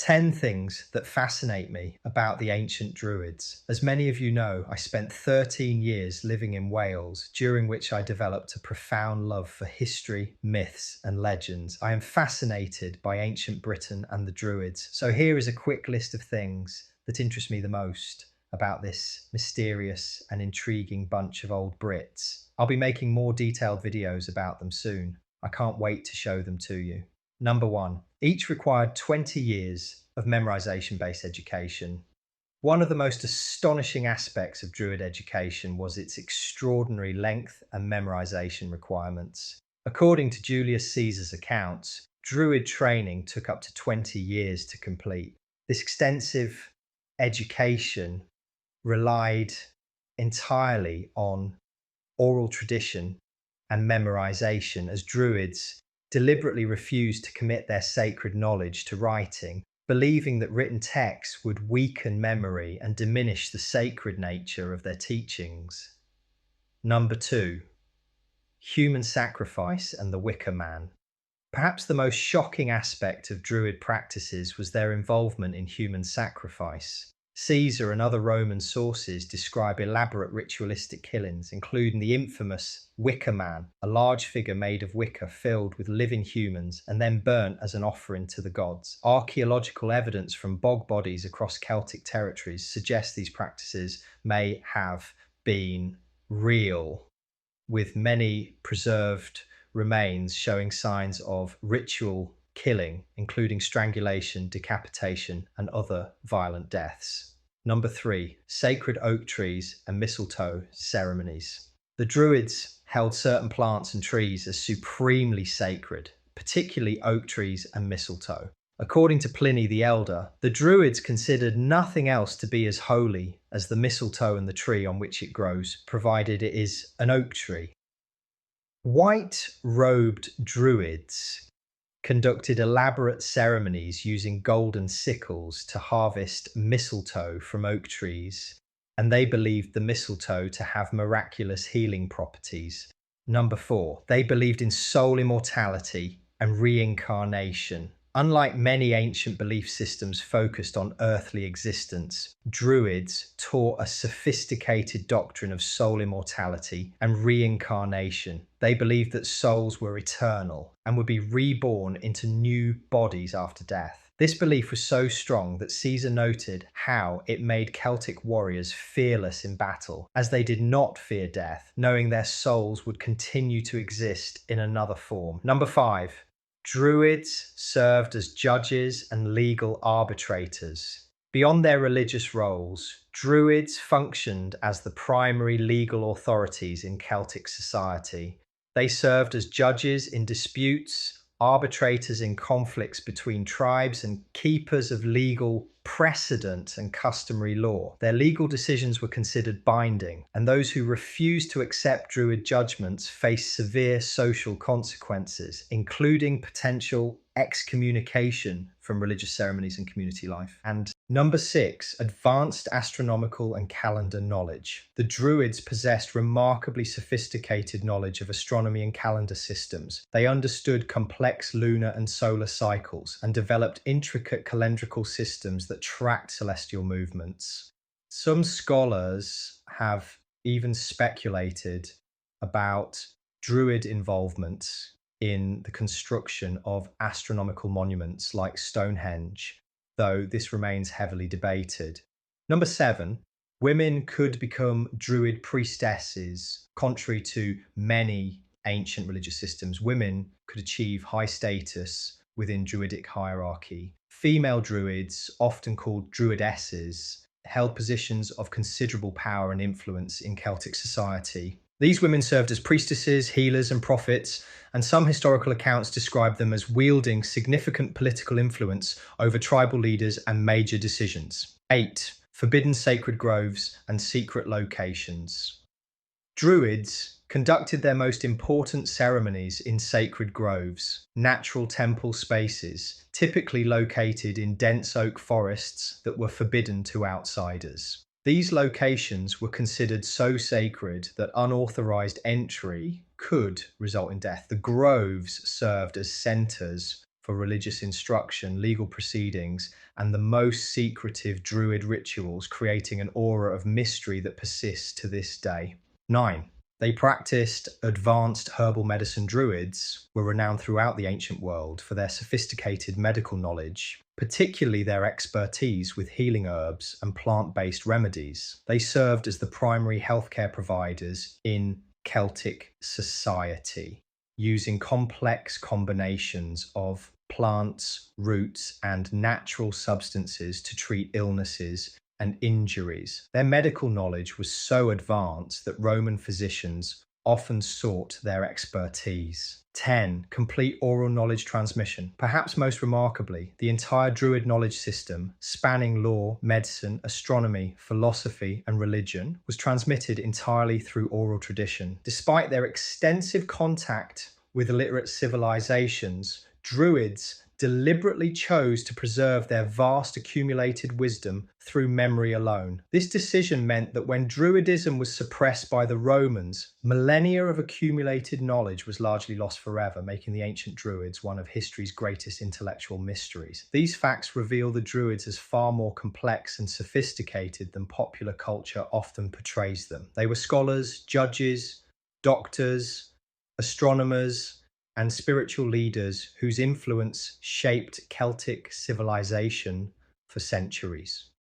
10 things that fascinate me about the ancient Druids. As many of you know, I spent 13 years living in Wales, during which I developed a profound love for history, myths, and legends. I am fascinated by ancient Britain and the Druids. So here is a quick list of things that interest me the most about this mysterious and intriguing bunch of old Brits. I'll be making more detailed videos about them soon. I can't wait to show them to you. Number 1. Each required 20 years of memorization-based education. One of the most astonishing aspects of Druid education was its extraordinary length and memorization requirements. According to Julius Caesar's accounts, Druid training took up to 20 years to complete. This extensive education relied entirely on oral tradition and memorization, as Druids deliberately refused to commit their sacred knowledge to writing, believing that written texts would weaken memory and diminish the sacred nature of their teachings. Number 2. Human sacrifice and the Wicker Man. Perhaps the most shocking aspect of Druid practices was their involvement in human sacrifice. Caesar and other Roman sources describe elaborate ritualistic killings, including the infamous Wicker Man, a large figure made of wicker filled with living humans and then burnt as an offering to the gods. Archaeological evidence from bog bodies across Celtic territories suggests these practices may have been real, with many preserved remains showing signs of ritual killing, including strangulation, decapitation, and other violent deaths. Number 3. Sacred oak trees and mistletoe ceremonies. The Druids held certain plants and trees as supremely sacred, particularly oak trees and mistletoe. According to Pliny the Elder, the Druids considered nothing else to be as holy as the mistletoe and the tree on which it grows, provided it is an oak tree. White-robed Druids conducted elaborate ceremonies using golden sickles to harvest mistletoe from oak trees, and they believed the mistletoe to have miraculous healing properties. Number 4. They believed in soul immortality and reincarnation. Unlike many ancient belief systems focused on earthly existence, Druids taught a sophisticated doctrine of soul immortality and reincarnation. They believed that souls were eternal and would be reborn into new bodies after death. This belief was so strong that Caesar noted how it made Celtic warriors fearless in battle, as they did not fear death, knowing their souls would continue to exist in another form. Number 5. Druids served as judges and legal arbitrators. Beyond their religious roles, Druids functioned as the primary legal authorities in Celtic society. They served as judges in disputes, arbitrators in conflicts between tribes, and keepers of legal precedent and customary law. Their legal decisions were considered binding, and those who refused to accept Druid judgments faced severe social consequences, including potential excommunication from religious ceremonies and community life. And number 6, advanced astronomical and calendar knowledge. The Druids possessed remarkably sophisticated knowledge of astronomy and calendar systems. They understood complex lunar and solar cycles and developed intricate calendrical systems that tracked celestial movements. Some scholars have even speculated about Druid involvement in the construction of astronomical monuments like Stonehenge, though this remains heavily debated. Number 7, women could become Druid priestesses. Contrary to many ancient religious systems, women could achieve high status within Druidic hierarchy. Female Druids, often called Druidesses, held positions of considerable power and influence in Celtic society. These women served as priestesses, healers, and prophets, and some historical accounts describe them as wielding significant political influence over tribal leaders and major decisions. 8. Forbidden sacred groves and secret locations. Druids conducted their most important ceremonies in sacred groves, natural temple spaces, typically located in dense oak forests that were forbidden to outsiders. These locations were considered so sacred that unauthorized entry could result in death. The groves served as centers for religious instruction, legal proceedings, and the most secretive Druid rituals, creating an aura of mystery that persists to this day. 9. They practiced advanced herbal medicine. Druids were renowned throughout the ancient world for their sophisticated medical knowledge, particularly their expertise with healing herbs and plant-based remedies. They served as the primary healthcare providers in Celtic society, using complex combinations of plants, roots, and natural substances to treat illnesses and injuries. Their medical knowledge was so advanced that Roman physicians often sought their expertise. 10. Complete oral knowledge transmission. Perhaps most remarkably, the entire Druid knowledge system, spanning law, medicine, astronomy, philosophy, and religion, was transmitted entirely through oral tradition. Despite their extensive contact with illiterate civilizations, Druids deliberately chose to preserve their vast accumulated wisdom through memory alone. This decision meant that when Druidism was suppressed by the Romans, millennia of accumulated knowledge was largely lost forever, making the ancient Druids one of history's greatest intellectual mysteries. These facts reveal the Druids as far more complex and sophisticated than popular culture often portrays them. They were scholars, judges, doctors, astronomers, and spiritual leaders whose influence shaped Celtic civilization for centuries.